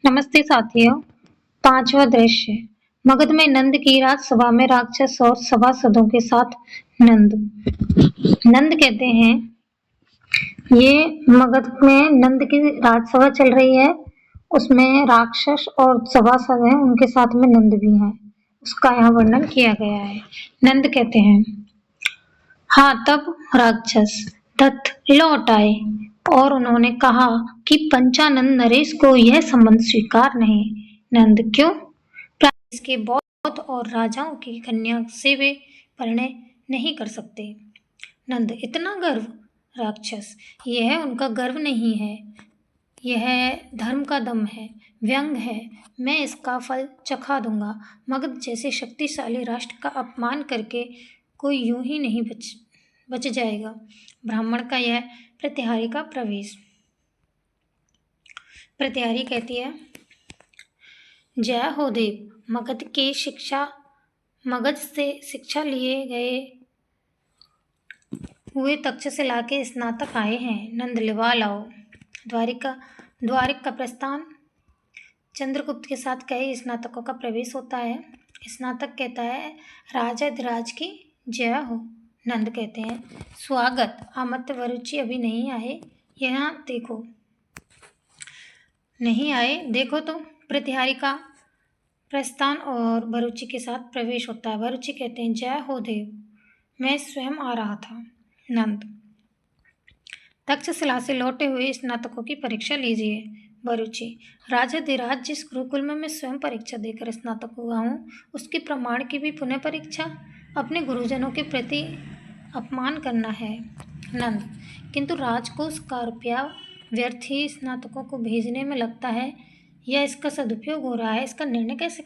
नमस्ते साथियों। पांचवा दृश्य। मगध में नंद की राजसभा में राक्षस और सभासदों के साथ नंद। नंद कहते हैं ये मगध में नंद की राजसभा चल रही है। उसमें राक्षस और सभासद हैं, उनके साथ में नंद भी हैं। उसका यहाँ वर्णन किया गया है। नंद कहते हैं, हाँ तब राक्षस दत्त लौट आए और उन्होंने कहा कि पंचानन नरेश को यह संबंध स्वीकार नहीं। नंद क्यों? इसके बौद्ध और राजाओं की कन्या से वे परिणय नहीं कर सकते। नंद इतना गर्व? राक्षस यह उनका गर्व नहीं है, यह धर्म का दम है, व्यंग है। मैं इसका फल चखा दूंगा। मगध जैसे शक्तिशाली राष्ट्र का अपमान करके कोई यूं ही नहीं बच जाएगा। ब्राह्मण का यह प्रतिहारी का प्रवेश। प्रतिहारी कहती है, जय हो देव। मगध से शिक्षा लिए गए हुए तक्षशिला के स्नातक आए हैं। नंद लिवा लाओ। द्वारिक का प्रस्थान। चंद्रगुप्त के साथ कई स्नातकों का प्रवेश होता है। स्नातक कहता है, राजाधिराज की जय हो। नंद कहते हैं, स्वागत। अमात्य वरुचि अभी नहीं आए, यहाँ देखो। नहीं आए, देखो तो। प्रतिहारी का प्रस्थान और वरुचि के साथ प्रवेश होता है। वरुचि कहते हैं, जय हो देव, मैं स्वयं आ रहा था। नंद, तक्षशिला से लौटे हुए स्नातकों की परीक्षा लीजिए। वरुचि, राजाधिराज, जिस गुरुकुल में मैं स्वयं परीक्षा देकर स्नातक हुआ हूँ, उसके प्रमाण की भी पुनः परीक्षा? अपने गुरुजनों के प्रति अपमान करना है। नंद, किंतु राजकोष का रुपया व्यर्थ ही स्नातकों को भेजने में लगता है, या इसका सदुपयोग हो रहा है? इसका निर्णय कैसे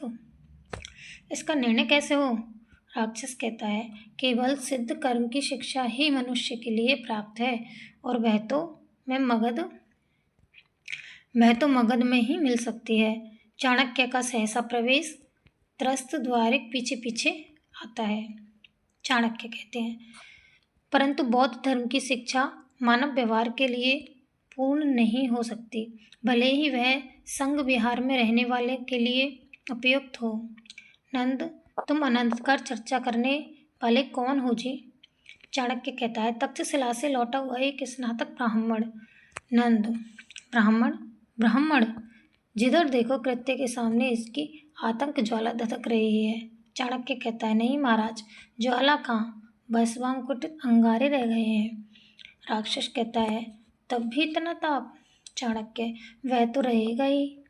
हो? राक्षस कहता है, केवल सिद्ध कर्म की शिक्षा ही मनुष्य के लिए प्राप्त है, और वह तो मगध में ही मिल सकती है। चाणक्य का सहसा प्रवेश। त्रस्त द्वारिक पीछे पीछे आता है। चाणक्य कहते हैं, परंतु बौद्ध धर्म की शिक्षा मानव व्यवहार के लिए पूर्ण नहीं हो सकती, भले ही वह संघ विहार में रहने वाले के लिए उपयुक्त हो। नंद, तुम अनंतकार चर्चा करने वाले कौन हो जी? चाणक्य कहता है, तक्षशिला से लौटा हुआ एक स्नातक ब्राह्मण। नंद, ब्राह्मण, जिधर देखो कृत्य के सामने इसकी आतंक ज्वाला धधक रही है। चाणक्य कहता है, नहीं महाराज, ज्वाला कहाँ, भस्मांकुट अंगारे रह गए हैं। राक्षस कहता है, तब भी इतना ताप? चाणक्य, वह तो रहेगा ही।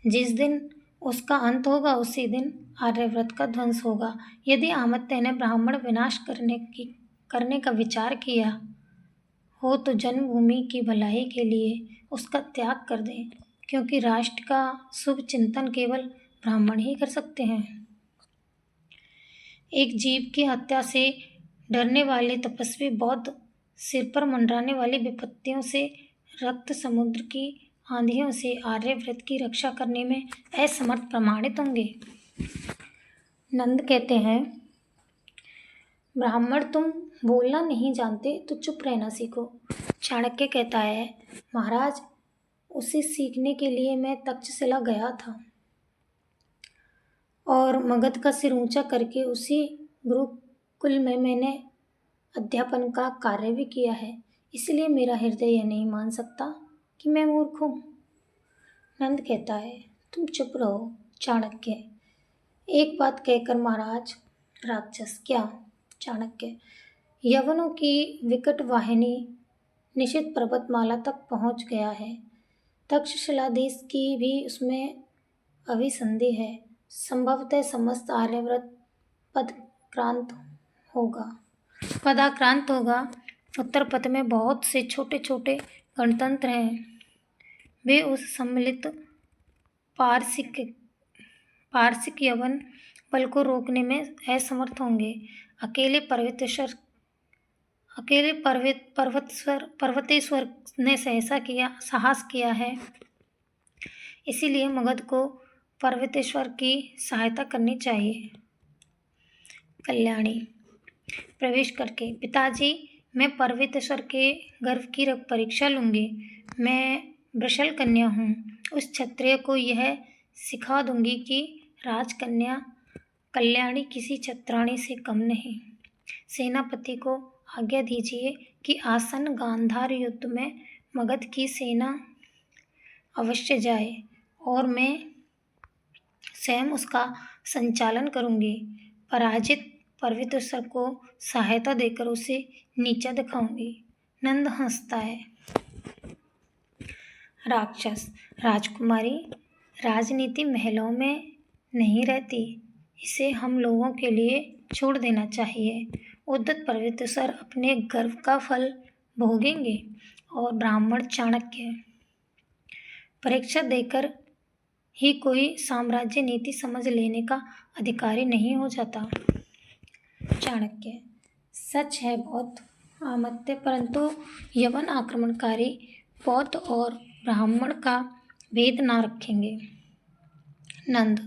जिस दिन उसका अंत होगा उसी दिन आर्यव्रत का ध्वंस होगा। यदि अमात्य ने ब्राह्मण विनाश करने का विचार किया हो तो जन्मभूमि की भलाई के लिए उसका त्याग कर दें, क्योंकि राष्ट्र का शुभ चिंतन केवल ब्राह्मण ही कर सकते हैं। एक जीव की हत्या से डरने वाले तपस्वी बौद्ध सिर पर मंडराने वाली विपत्तियों से, रक्त समुद्र की आंधियों से आर्यव्रत की रक्षा करने में असमर्थ प्रमाणित होंगे। नंद कहते हैं, ब्राह्मण तुम बोलना नहीं जानते तो चुप रहना सीखो। चाणक्य कहता है, महाराज, उसे सीखने के लिए मैं तक्षशिला गया था और मगध का सिर ऊंचा करके उसी गुरुकुल में मैंने अध्यापन का कार्य भी किया है, इसलिए मेरा हृदय यह नहीं मान सकता कि मैं मूर्ख हूँ। नंद कहता है, तुम चुप रहो। चाणक्य, एक बात कहकर महाराज। राक्षस, क्या? चाणक्य, यवनों की विकट वाहिनी निशित पर्वतमाला तक पहुँच गया है। तक्षशिला देश की भी उसमें अभिसंधि है। संभवतः समस्त आर्यव्रत पदाक्रांत होगा। उत्तर पथ में बहुत से छोटे छोटे गणतंत्र हैं, वे उस सम्मिलित पारसिक यवन बल को रोकने में असमर्थ होंगे। अकेले पर्वतेश्वर ने साहस किया है, इसीलिए मगध को पर्वतेश्वर की सहायता करनी चाहिए। कल्याणी प्रवेश करके, पिताजी, मैं पर्वतेश्वर के गर्भ की परीक्षा लूंगी। मैं वृषल कन्या हूँ, उस क्षत्रिय को यह सिखा दूंगी कि राजकन्या कल्याणी किसी छत्राणी से कम नहीं। सेनापति को आज्ञा दीजिए कि आसन्न गांधार युद्ध में मगध की सेना अवश्य जाए और मैं स्वयं उसका संचालन करूंगी। पराजित पर्वतेश्वर को सहायता देकर उसे नीचा दिखाऊंगी। नंद हंसता है। राक्षस, राजकुमारी, राजनीति महलों में नहीं रहती, इसे हम लोगों के लिए छोड़ देना चाहिए। उद्धत पर्वतेश्वर अपने गर्व का फल भोगेंगे और ब्राह्मण चाणक्य परीक्षा देकर ही कोई साम्राज्य नीति समझ लेने का अधिकारी नहीं हो जाता। चाणक्य, सच है बहुत अमात्य, परंतु यवन आक्रमणकारी बौद्ध और ब्राह्मण का भेद ना रखेंगे। नंद,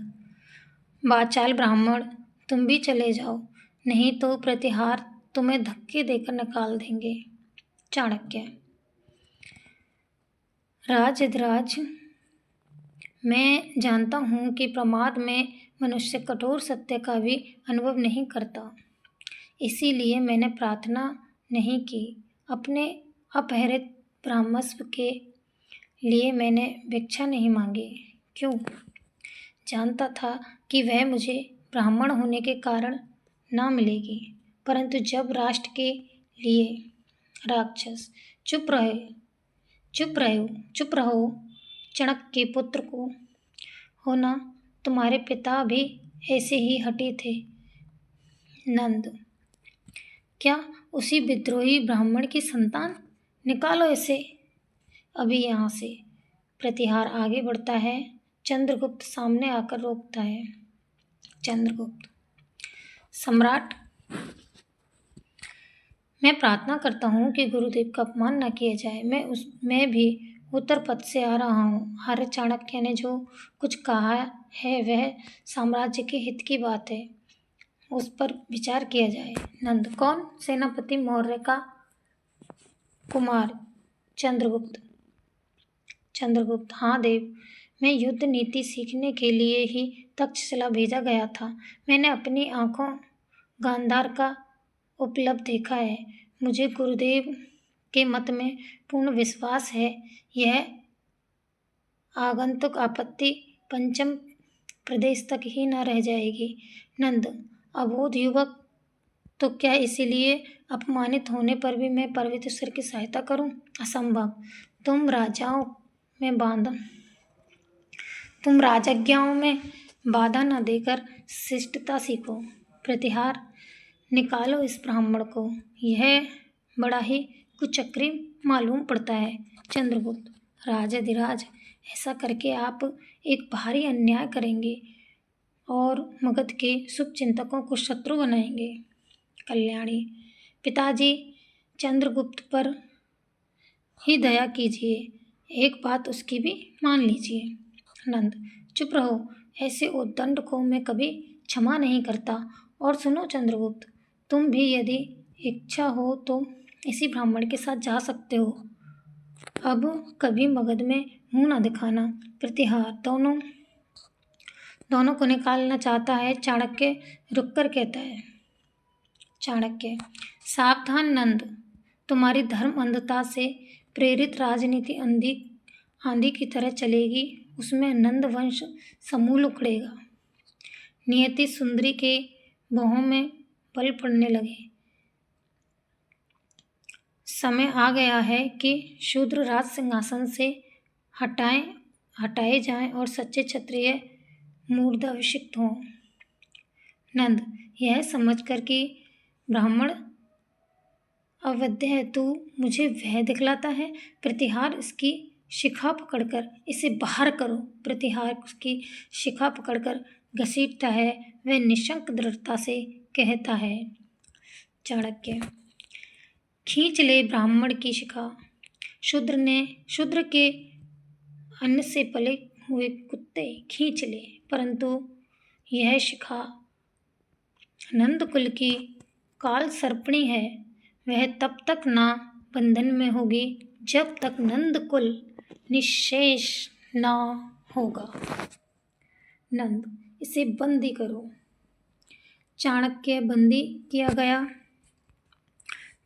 वाचाल ब्राह्मण, तुम भी चले जाओ, नहीं तो प्रतिहार तुम्हें धक्के देकर निकाल देंगे। चाणक्य, राजधिराज, मैं जानता हूँ कि प्रमाद में मनुष्य कठोर सत्य का भी अनुभव नहीं करता, इसीलिए मैंने प्रार्थना नहीं की। अपने अपहरित ब्रह्मस्व के लिए मैंने भिक्षा नहीं मांगी। क्यों? जानता था कि वह मुझे ब्राह्मण होने के कारण ना मिलेगी, परंतु जब राष्ट्र के लिए। राक्षस, चुप रहो। चाणक्य के पुत्र को होना, तुम्हारे पिता भी ऐसे ही हठी थे। नंद, क्या उसी विद्रोही ब्राह्मण की संतान? निकालो इसे अभी यहाँ से। प्रतिहार आगे बढ़ता है। चंद्रगुप्त सामने आकर रोकता है। चंद्रगुप्त, सम्राट, मैं प्रार्थना करता हूँ कि गुरुदेव का अपमान न किया जाए। मैं भी उत्तर पथ से आ रहा हूँ। आर्य चाणक्य ने जो कुछ कहा है वह साम्राज्य के हित की बात है, उस पर विचार किया जाए। नंद, कौन? सेनापति मौर्य का कुमार चंद्रगुप्त। चंद्रगुप्त, हाँ देव, मैं युद्ध नीति सीखने के लिए ही तक्षशिला भेजा गया था। मैंने अपनी आंखों गांधार का उपलब्ध देखा है। मुझे गुरुदेव के मत में पूर्ण विश्वास है। यह आगंतुक आपत्ति पंचम प्रदेश तक ही न रह जाएगी। नंद, अबोध युवक, तो क्या इसीलिए अपमानित होने पर भी मैं पर्वतेश्वर की सहायता करूं? असंभव। तुम राजज्ञाओं में बाधा न देकर शिष्टता सीखो। प्रतिहार, निकालो इस ब्राह्मण को, यह बड़ा ही कुचक्री मालूम पड़ता है। चंद्रगुप्त, राजाधिराज, ऐसा करके आप एक भारी अन्याय करेंगे और मगध के शुभ चिंतकों को शत्रु बनाएंगे। कल्याणी, पिताजी, चंद्रगुप्त पर ही दया कीजिए, एक बात उसकी भी मान लीजिए। नंद, चुप रहो, ऐसे उद्दंड को मैं कभी क्षमा नहीं करता। और सुनो चंद्रगुप्त, तुम भी यदि इच्छा हो तो इसी ब्राह्मण के साथ जा सकते हो। अब कभी मगध में मुंह न दिखाना। प्रतिहार दोनों को निकालना चाहता है। चाणक्य रुककर कहता है। चाणक्य, सावधान नंद, तुम्हारी धर्म अंधता से प्रेरित राजनीति आंधी की तरह चलेगी, उसमें नंद वंश समूल उखड़ेगा। नियति सुंदरी के बाहों में बल पड़ने लगे। समय आ गया है कि शूद्र राज सिंहासन से हटाए जाएं और सच्चे क्षत्रिय मूर्धाभिषिक्त हों। नंद, यह समझकर कि ब्राह्मण अवैध है तू मुझे वह दिखलाता है। प्रतिहार, इसकी शिखा पकड़कर इसे बाहर करो। प्रतिहार उसकी शिखा पकड़कर घसीटता है। वह निशंक दृढ़ता से कहता है। चाणक्य, खींच ले ब्राह्मण की शिखा। शूद्र के अन्न से पले हुए कुत्ते खींच ले, परंतु यह शिखा नंद कुल की काल सर्पणी है। वह तब तक ना बंधन में होगी जब तक नंद कुल निशेष ना होगा। नंद, इसे बंदी करो। चाणक्य बंदी किया गया।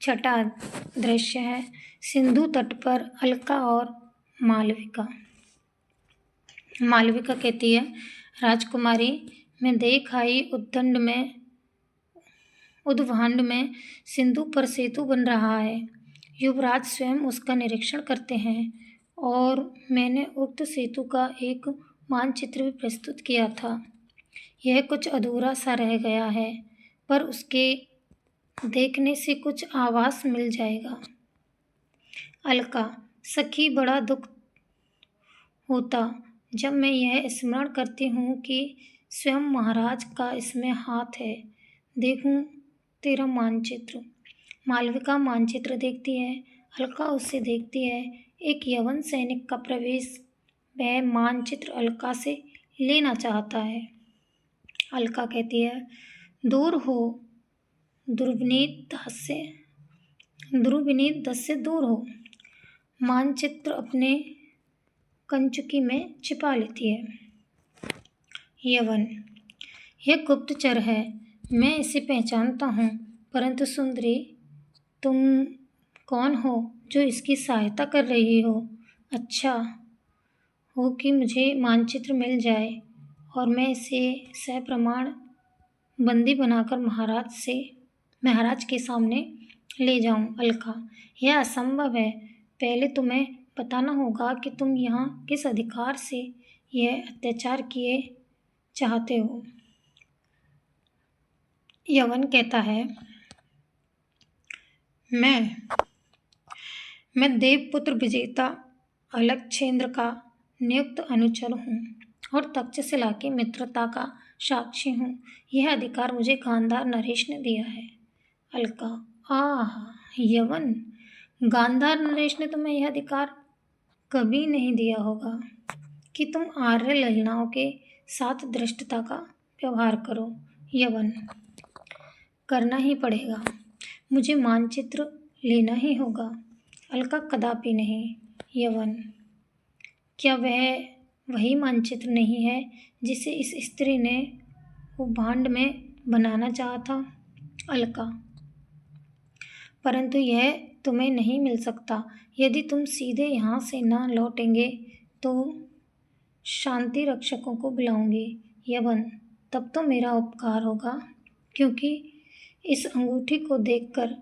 छठा दृश्य है सिंधु तट पर अलका और मालविका। मालविका कहती है, राजकुमारी, मैं देख आई उद्भांड में सिंधु पर सेतु बन रहा है। युवराज स्वयं उसका निरीक्षण करते हैं और मैंने उक्त सेतु का एक मानचित्र भी प्रस्तुत किया था। यह कुछ अधूरा सा रह गया है, पर उसके देखने से कुछ आभास मिल जाएगा। अलका, सखी, बड़ा दुख होता जब मैं यह स्मरण करती हूँ कि स्वयं महाराज का इसमें हाथ है। देखूं तेरा मानचित्र। मालविका मानचित्र देखती है। अलका उसे देखती है। एक यवन सैनिक का प्रवेश। वह मानचित्र अलका से लेना चाहता है। अलका कहती है, दूर हो, दुर्विनीत दस से दूर हो। मानचित्र अपने कंचुकी में छिपा लेती है। यवन, यह गुप्तचर है, मैं इसे पहचानता हूँ, परंतु सुंदरी, तुम कौन हो जो इसकी सहायता कर रही हो? अच्छा हो कि मुझे मानचित्र मिल जाए और मैं इसे सप्रमाण बंदी बनाकर महाराज के सामने ले जाऊं। अलका, यह असंभव है। पहले तुम्हें बताना होगा कि तुम यहाँ किस अधिकार से यह अत्याचार किए चाहते हो। यवन कहता है, मैं देवपुत्र विजेता अलक्षेंद्र का नियुक्त अनुचर हूँ और तक्षशिला की मित्रता का साक्षी हूँ। यह अधिकार मुझे गांधार नरेश ने दिया है। अलका, आह यवन, गांधार नरेश ने तुम्हें यह अधिकार कभी नहीं दिया होगा कि तुम आर्य ललनाओं के साथ धृष्टता का व्यवहार करो। यवन, करना ही पड़ेगा, मुझे मानचित्र लेना ही होगा। अलका, कदापि नहीं। यवन, क्या वह वही मानचित्र नहीं है जिसे इस स्त्री ने उभांड में बनाना चाहा था? अलका, परंतु यह तुम्हें नहीं मिल सकता। यदि तुम सीधे यहाँ से न लौटेंगे तो शांति रक्षकों को बुलाऊंगी। यवन, तब तो मेरा उपकार होगा, क्योंकि इस अंगूठी को देखकर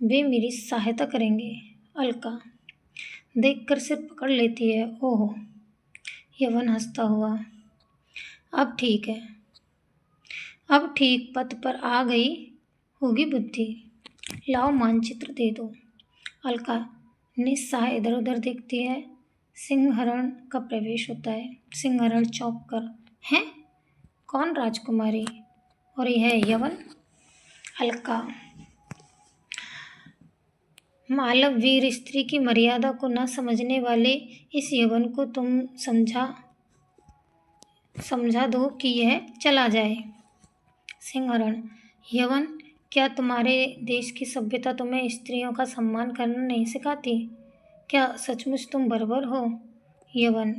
वे मेरी सहायता करेंगे। अलका देखकर सिर पकड़ लेती है। ओह! यवन हंसता हुआ, अब ठीक है, अब ठीक पथ पर आ गई होगी बुद्धि। लाओ मानचित्र दे दो। अलका निस्सहाय इधर उधर देखती है। सिंहरण का प्रवेश होता है। सिंहरण चौंक कर, हैं? कौन राजकुमारी? और यह यवन? अलका, मालव वीर स्त्री की मर्यादा को न समझने वाले इस यवन को तुम समझा दो कि यह चला जाए। सिंहरण, यवन, क्या तुम्हारे देश की सभ्यता तुम्हें स्त्रियों का सम्मान करना नहीं सिखाती? क्या सचमुच तुम बर्बर हो? यवन,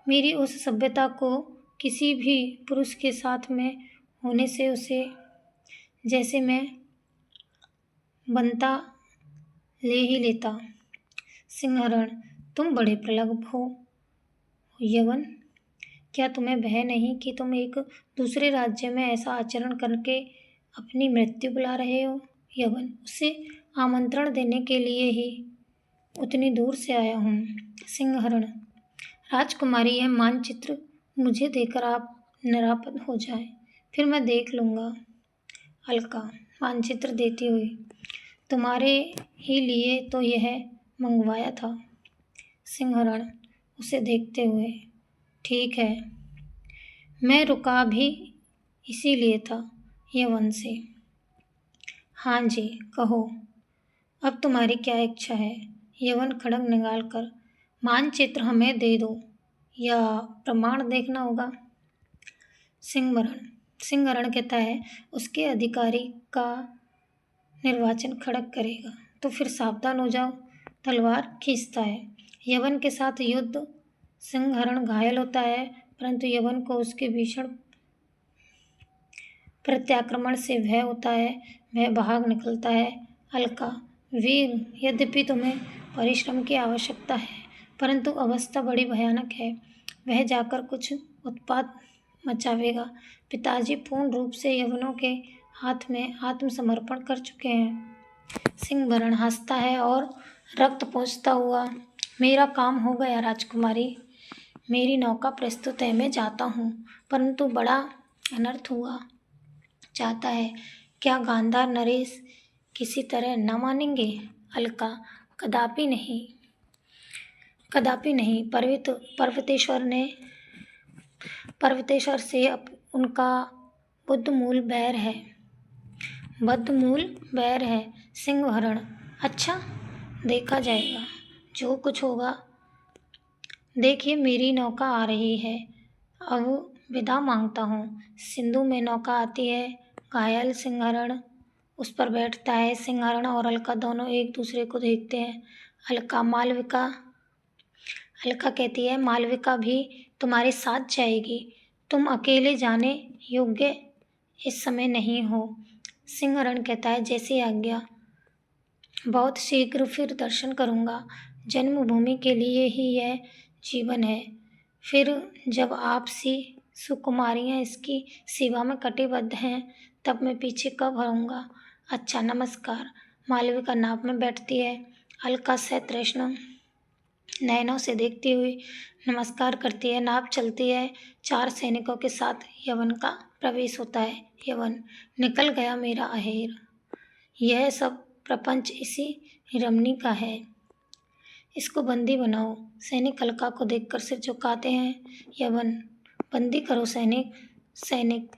मेरी उस सभ्यता को किसी भी पुरुष के साथ में होने से उसे जैसे मैं बनता ले ही लेता। सिंहरण, तुम बड़े प्रगल्भ हो। यवन, क्या तुम्हें भय नहीं कि तुम एक दूसरे राज्य में ऐसा आचरण करके अपनी मृत्यु बुला रहे हो? यवन, उसे आमंत्रण देने के लिए ही उतनी दूर से आया हूँ। सिंहरण, राजकुमारी, यह मानचित्र मुझे देकर आप निरापद हो जाए, फिर मैं देख लूँगा। अलका मानचित्र देती हुई, तुम्हारे ही लिए तो यह मंगवाया था। सिंहरण उसे देखते हुए, ठीक है, मैं रुका भी इसीलिए था। यवन से, हाँ जी, कहो, अब तुम्हारी क्या इच्छा है? यवन खड़ग निकाल कर, मानचित्र हमें दे दो या प्रमाण देखना होगा। सिंहरण कहता है, उसके अधिकारी का निर्वाचन खड़ग करेगा, तो फिर सावधान हो जाओ। तलवार खींचता है। यवन के साथ युद्ध सिंहहरण घायल होता है, परंतु यवन को उसके भीषण प्रत्याक्रमण से भय होता है। वह भाग निकलता है। अलका, वीर, यद्यपि तुम्हें परिश्रम की आवश्यकता है, परंतु अवस्था बड़ी भयानक है। वह जाकर कुछ उत्पात मचावेगा। पिताजी पूर्ण रूप से यवनों के हाथ में आत्मसमर्पण कर चुके हैं। सिंहभरण हंसता है और रक्त पोंछता हुआ, मेरा काम हो गया राजकुमारी। मेरी नौका प्रस्तुत है, मैं जाता हूँ, परंतु बड़ा अनर्थ हुआ चाहता है। क्या गांधार नरेश किसी तरह न मानेंगे? अलका, कदापि नहीं, कदापि नहीं। पर्वतेश्वर से उनका बुद्धमूल बैर है। बद्धमूल बैर है। सिंहहरण, अच्छा, देखा जाएगा, जो कुछ होगा। देखिए, मेरी नौका आ रही है, अब विदा मांगता हूँ। सिंधु में नौका आती है। घायल सिंहहरण उस पर बैठता है। सिंहहरण और अलका दोनों एक दूसरे को देखते हैं। अलका कहती है, मालविका भी तुम्हारे साथ जाएगी। तुम अकेले जाने योग्य इस समय नहीं हो। सिंहहरण कहता है, जैसी आज्ञा। बहुत शीघ्र फिर दर्शन करूँगा। जन्मभूमि के लिए ही यह जीवन है। फिर जब आप सी सुकुमारियाँ इसकी सेवा में कटिबद्ध हैं, तब मैं पीछे कब हटूँगा। अच्छा, नमस्कार। मालविका नाव में बैठती है। अलका सतृष्ण नयनों से देखती हुई नमस्कार करती है। नाव चलती है। 4 सैनिकों के साथ यवन का प्रवेश होता है। यवन, निकल गया मेरा अहेर। यह सब प्रपंच इसी रमणी का है, इसको बंदी बनाओ। सैनिक अलका को देखकर सिर झुकाते हैं। यवन, बंदी करो सैनिक। सैनिक,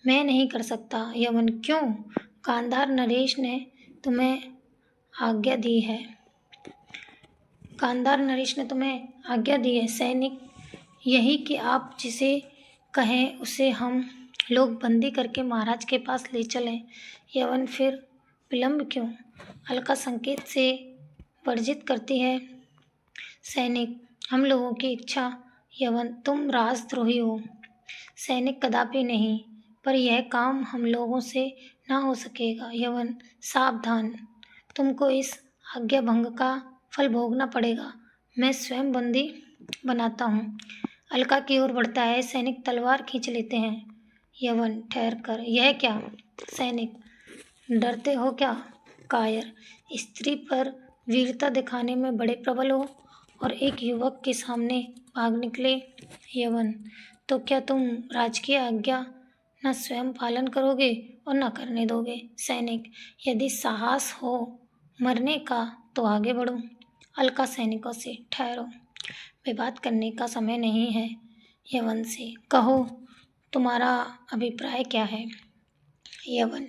मैं नहीं कर सकता। यवन, क्यों? गांधार नरेश ने तुम्हें आज्ञा दी है। गांधार नरेश ने तुम्हें आज्ञा दी है। सैनिक, यही कि आप जिसे कहें उसे हम लोग बंदी करके महाराज के पास ले चलें। यवन, फिर विलंब क्यों? अलका संकेत से वर्जित करती है। सैनिक, हम लोगों की इच्छा। यवन, तुम राजद्रोही हो। सैनिक, कदापि नहीं, पर यह काम हम लोगों से ना हो सकेगा। यवन, सावधान, तुमको इस आज्ञा भंग का फल भोगना पड़ेगा। मैं स्वयं बंदी बनाता हूँ। अलका की ओर बढ़ता है। सैनिक तलवार खींच लेते हैं। यवन, ठहर कर, यह क्या? सैनिक, डरते हो क्या? कायर, स्त्री पर वीरता दिखाने में बड़े प्रबल हो और एक युवक के सामने भाग निकले। यवन, तो क्या तुम राजकीय आज्ञा न स्वयं पालन करोगे और न करने दोगे? सैनिक, यदि साहस हो मरने का तो आगे बढ़ो। अलका सैनिकों से, ठहरो, विवाद करने का समय नहीं है। यवन से, कहो, तुम्हारा अभिप्राय क्या है? यवन,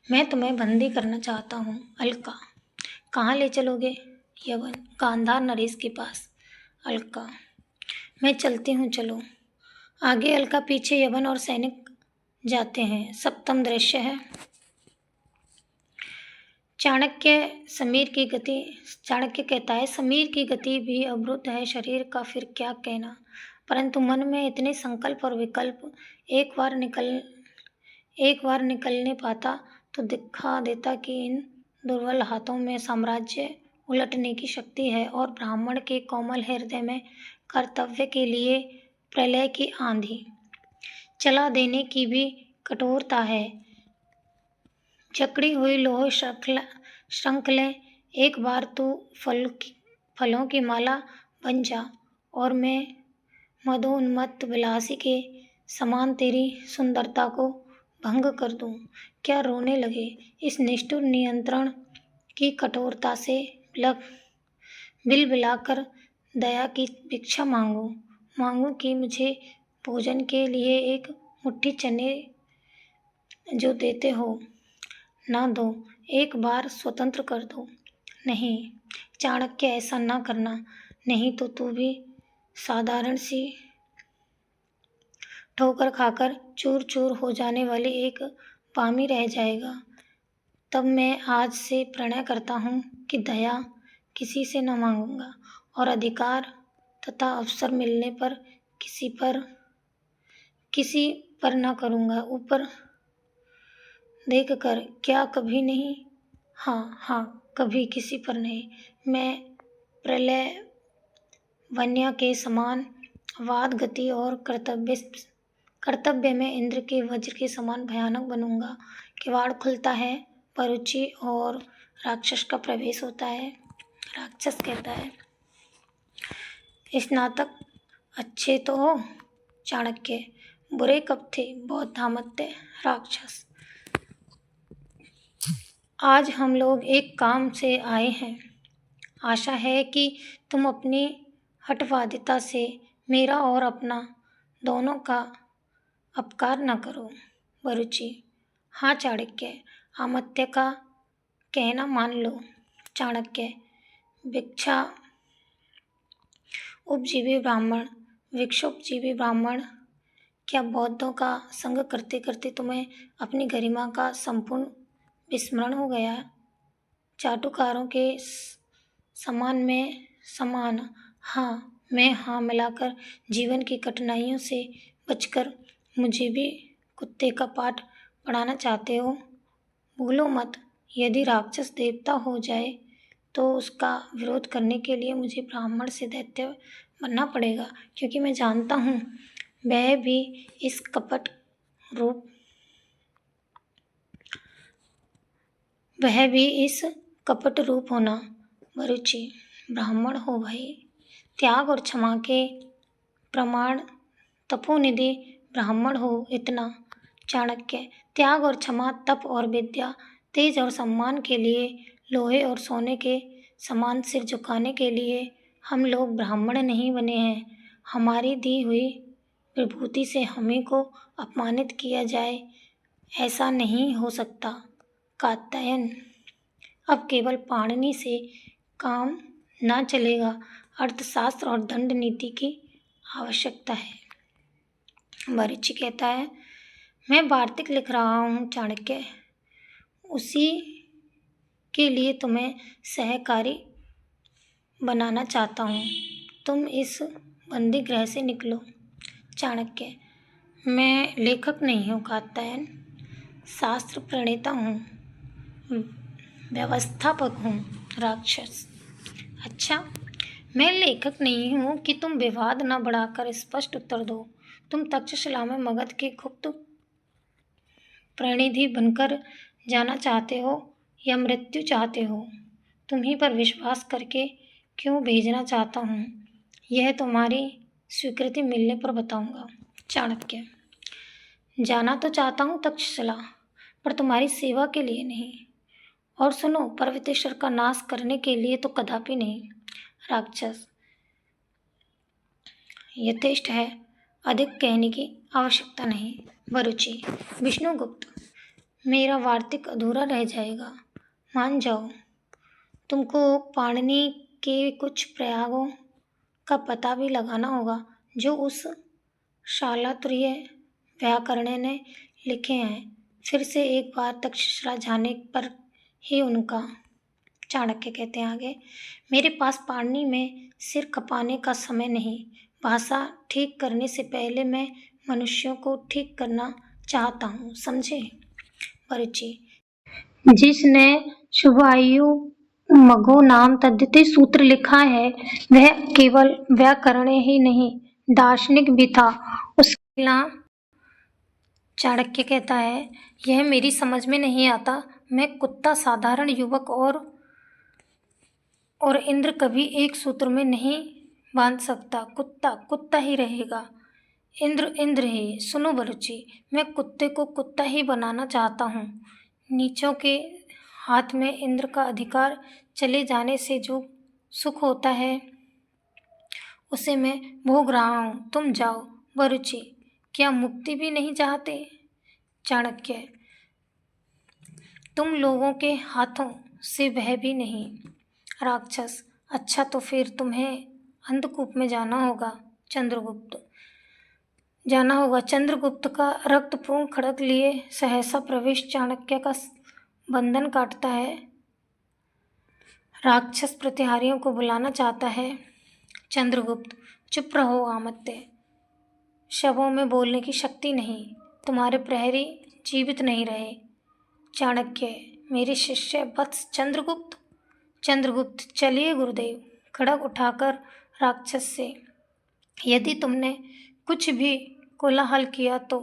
मैं तुम्हें बंदी करना चाहता हूँ। अलका, कहाँ ले चलोगे? यवन, गांधार नरेश के पास। अलका, मैं चलती हूँ, चलो। आगे अलका, पीछे यवन और सैनिक जाते हैं। सप्तम दृश्य है। चाणक्य कहता है, समीर की गति भी अवरुद्ध है, शरीर का फिर क्या कहना। परंतु मन में इतने संकल्प और विकल्प एक बार निकलने पाता तो दिखा देता कि इन दुर्बल हाथों में साम्राज्य उलटने की शक्ति है और ब्राह्मण के कोमल हृदय में कर्तव्य के लिए प्रलय की आंधी चला देने की भी कठोरता है। जकड़ी हुई लोह श्रृंखलें, एक बार तू फलों की माला बन जा और मैं मदोन्मत्त विलासी के समान तेरी सुंदरता को भंग कर दूं। क्या रोने लगे? इस निष्ठुर नियंत्रण की कठोरता से बिलबिलाकर दया की भिक्षा मांगू कि मुझे भोजन के लिए एक मुट्ठी चने जो देते हो ना दो, एक बार स्वतंत्र कर दो। नहीं चाणक्य, ऐसा ना करना, नहीं तो तू भी साधारण सी ठोकर खाकर चूर चूर हो जाने वाली एक पामी रह जाएगा। तब मैं आज से प्रणय करता हूँ कि दया किसी से न मांगूंगा और अधिकार तथा अवसर मिलने पर किसी पर न करूँगा। ऊपर देखकर क्या कभी नहीं? हाँ, कभी किसी पर नहीं। मैं प्रलय वन्या के समान वाद गति और कर्तव्य में इंद्र के वज्र के समान भयानक बनूंगा। किवाड़ खुलता है, परुचि और राक्षस का प्रवेश होता है। राक्षस कहता है, स्नातक अच्छे तो हो। चाणक्य, बुरे कब थे, बहुत धामत थे। राक्षस, आज हम लोग एक काम से आए हैं। आशा है कि तुम अपनी हठवादिता से मेरा और अपना दोनों का अपकार न करो। वरुचि, हाँ चाणक्य, अमात्य का कहना मान लो। चाणक्य, भिक्षा उपजीवी ब्राह्मण, क्या बौद्धों का संग करते करते तुम्हें अपनी गरिमा का संपूर्ण विस्मरण हो गया? चाटुकारों के समान मैं मिलाकर जीवन की कठिनाइयों से बचकर मुझे भी कुत्ते का पाठ पढ़ाना चाहते हो? भूलो मत, यदि राक्षस देवता हो जाए तो उसका विरोध करने के लिए मुझे ब्राह्मण से दैत्य बनना पड़ेगा, क्योंकि मैं जानता हूँ वह भी इस कपट रूप होना। वरुचि, ब्राह्मण हो भाई, त्याग और क्षमा के प्रमाण तपोनिधि ब्राह्मण हो इतना। चाणक्य, त्याग और क्षमा, तप और विद्या, तेज और सम्मान के लिए, लोहे और सोने के समान सिर झुकाने के लिए हम लोग ब्राह्मण नहीं बने हैं। हमारी दी हुई विभूति से हमें को अपमानित किया जाए, ऐसा नहीं हो सकता। कात्यायन, अब केवल पाणिनि से काम ना चलेगा, अर्थशास्त्र और दंड नीति की आवश्यकता है। वरुचि कहता है, मैं वार्तिक लिख रहा हूँ चाणक्य, उसी के लिए तुम्हें सहकारी बनाना चाहता हूँ। तुम इस बंदी गृह से निकलो। चाणक्य, मैं लेखक नहीं हूँ कात्यायन, शास्त्र प्रणेता हूँ, व्यवस्थापक हूँ। राक्षस, अच्छा, मैं लेखक नहीं हूँ कि तुम विवाद न बढ़ाकर स्पष्ट उत्तर दो। तुम तक्षशिला में मगध के गुप्त प्रतिनिधि बनकर जाना चाहते हो या मृत्यु चाहते हो? तुम्हीं पर विश्वास करके क्यों भेजना चाहता हूँ, यह तुम्हारी स्वीकृति मिलने पर बताऊंगा। चाणक्य, जाना तो चाहता हूँ तक्षशिला, पर तुम्हारी सेवा के लिए नहीं, और सुनो, पर्वतेश्वर का नाश करने के लिए तो कदापि नहीं। राक्षस, यथेष्ट है, अधिक कहने की आवश्यकता नहीं। वरुचि, विष्णुगुप्त, मेरा वार्तिक अधूरा रह जाएगा, मान जाओ। तुमको पाणिनि के कुछ प्रयोगों का पता भी लगाना होगा जो उस शालातुर्य व्याकरण ने लिखे हैं। फिर से एक बार तक्षशिला जाने पर ही उनका। चाणक्य कहते हैं आगे, मेरे पास पाणिनि में सिर खपाने का समय नहीं। भाषा ठीक करने से पहले मैं मनुष्यों को ठीक करना चाहता हूँ, समझे? वरुचि, जिसने शुभायु मघो नाम तद्धित सूत्र लिखा है, वह केवल व्याकरण ही नहीं, दार्शनिक भी था। उसका चाणक्य कहता है, यह मेरी समझ में नहीं आता। मैं कुत्ता साधारण युवक और इंद्र कभी एक सूत्र में नहीं बांध सकता। कुत्ता कुत्ता ही रहेगा, इंद्र इंद्र ही। सुनो वरुचि, मैं कुत्ते को कुत्ता ही बनाना चाहता हूँ। नीचों के हाथ में इंद्र का अधिकार चले जाने से जो सुख होता है उसे मैं भोग रहा हूँ। तुम जाओ। वरुचि, क्या मुक्ति भी नहीं चाहते? चाणक्य, तुम लोगों के हाथों से वह भी नहीं। राक्षस, अच्छा, तो फिर तुम्हें अंधकूप में जाना होगा। चंद्रगुप्त का रक्तपूर्ण खड्ग लिए सहसा प्रवेश चाणक्य का बंधन काटता है। राक्षस प्रतिहारियों को बुलाना चाहता है। चंद्रगुप्त, चुप रहो आमत्य, शवों में बोलने की शक्ति नहीं, तुम्हारे प्रहरी जीवित नहीं रहे। चाणक्य, मेरे शिष्य वत्स चंद्रगुप्त। चंद्रगुप्त, चलिए गुरुदेव। खड़ग उठाकर राक्षस से, यदि तुमने कुछ भी कोलाहल किया तो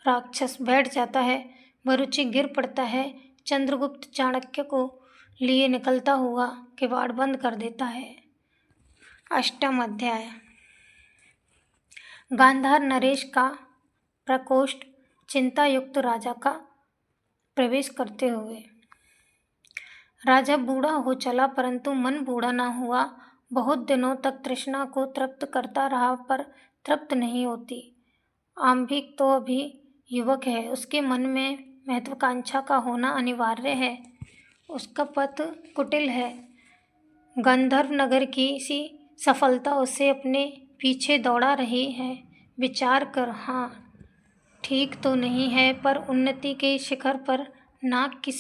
राक्षस बैठ जाता है, भरुचि गिर पड़ता है। चंद्रगुप्त चाणक्य को लिए निकलता हुआ किवाड़ बंद कर देता है। अष्टम अध्याय। गांधार नरेश का प्रकोष्ठ चिंता युक्त राजा का प्रवेश करते हुए। राजा बूढ़ा हो चला, परंतु मन बूढ़ा न हुआ। बहुत दिनों तक तृष्णा को तृप्त करता रहा, पर तृप्त नहीं होती। आंभिक तो अभी युवक है, उसके मन में महत्वाकांक्षा का होना अनिवार्य है। उसका पथ कुटिल है। गंधर्व नगर की सी सफलता उसे अपने पीछे दौड़ा रही है। विचार कर, हाँ ठीक तो नहीं है, पर उन्नति के शिखर पर नाक की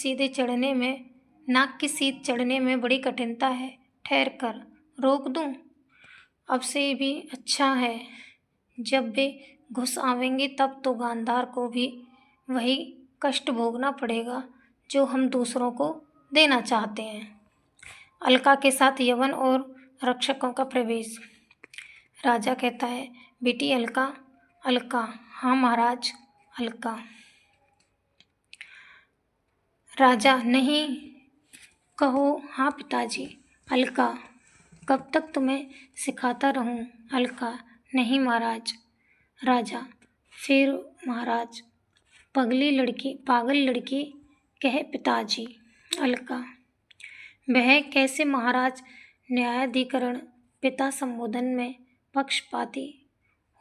सीध चढ़ने में बड़ी कठिनता है। ठहर कर, रोक दूं? अब से भी अच्छा है, जब वे घुस आवेंगे तब तो गांधार को भी वही कष्ट भोगना पड़ेगा जो हम दूसरों को देना चाहते हैं। अलका के साथ यवन और रक्षकों का प्रवेश। राजा कहता है, बेटी अलका। अलका, हाँ महाराज। अलका। राजा, नहीं कहो। हाँ पिताजी। अलका, कब तक तुम्हें सिखाता रहूं? अलका, नहीं महाराज। राजा, फिर महाराज। पागल लड़की कहे पिताजी। अलका, वह कैसे महाराज? न्यायाधिकरण पिता संबोधन में पक्षपाती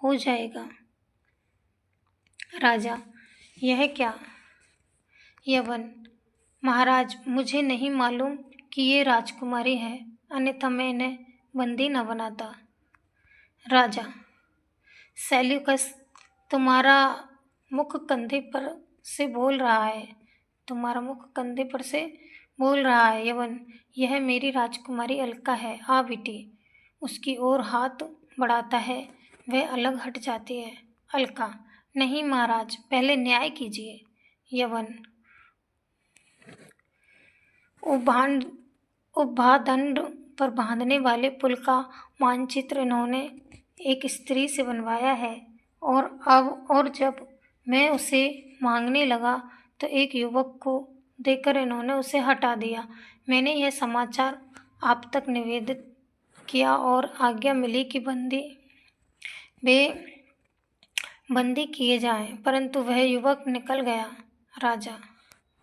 हो जाएगा। राजा, यह क्या? यवन, महाराज मुझे नहीं मालूम कि ये राजकुमारी है, अन्यथा मैं इन्हें बंदी न बनाता। राजा, सेल्यूकस तुम्हारा मुख कंधे पर से बोल रहा है। यवन, यह मेरी राजकुमारी अलका है। आ बेटी। उसकी ओर हाथ बढ़ाता है, वह अलग हट जाती है। अलका, नहीं महाराज, पहले न्याय कीजिए। यवन, उभादंड पर बांधने वाले पुल का मानचित्र इन्होंने एक स्त्री से बनवाया है, और जब मैं उसे मांगने लगा तो एक युवक को देकर इन्होंने उसे हटा दिया। मैंने यह समाचार आप तक निवेदित किया और आज्ञा मिली कि वे बंदी किए जाएं, परंतु वह युवक निकल गया। राजा,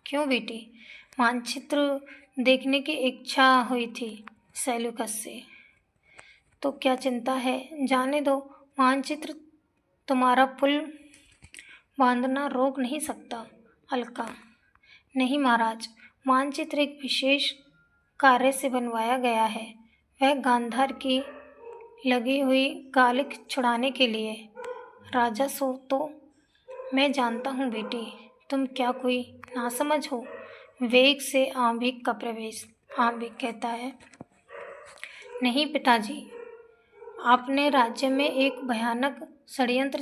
क्यों बेटी? मानचित्र देखने की इच्छा हुई थी सेल्यूकस से। तो क्या चिंता है? जाने दो, मानचित्र तुम्हारा पुल बांधना रोक नहीं सकता। अलका, नहीं महाराज, मानचित्र एक विशेष कार्य से बनवाया गया है। वह गांधार की लगी हुई गालिक छुड़ाने के लिए। राजा, सो तो मैं जानता हूँ बेटी, तुम क्या कोई नासमझ हो। वेग से आंभिक का प्रवेश। आंभिक कहता है, नहीं पिताजी, अपने राज्य में एक भयानक षड्यंत्र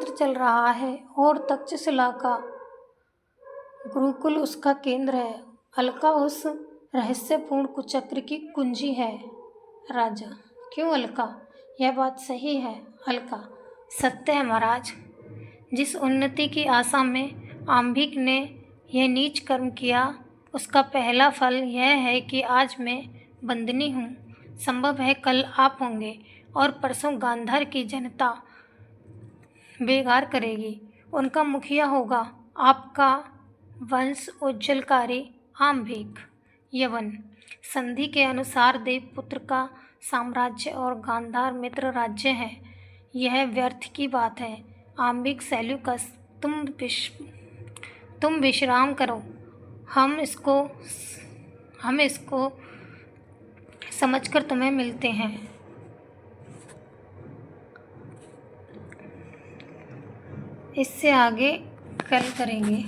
चल रहा है और तक्षशिला का गुरुकुल उसका केंद्र है। अलका उस रहस्यपूर्ण कुचक्र की कुंजी है। राजा, क्यों अलका? यह बात सही है। अलका, सत्य है महाराज। जिस उन्नति की आशा में आंभिक ने यह नीच कर्म किया, उसका पहला फल यह है कि आज मैं बंदिनी हूँ। संभव है कल आप होंगे और परसों गांधार की जनता बेगार करेगी। उनका मुखिया होगा आपका वंश उज्ज्वलकारी आंभिक। यवन, संधि के अनुसार देवपुत्र का साम्राज्य और गांधार मित्र राज्य है। यह व्यर्थ की बात है। आंभिक, सेल्यूकस, तुम विश्राम करो। हम इसको समझकर तुम्हें मिलते हैं। इससे आगे कल करेंगे।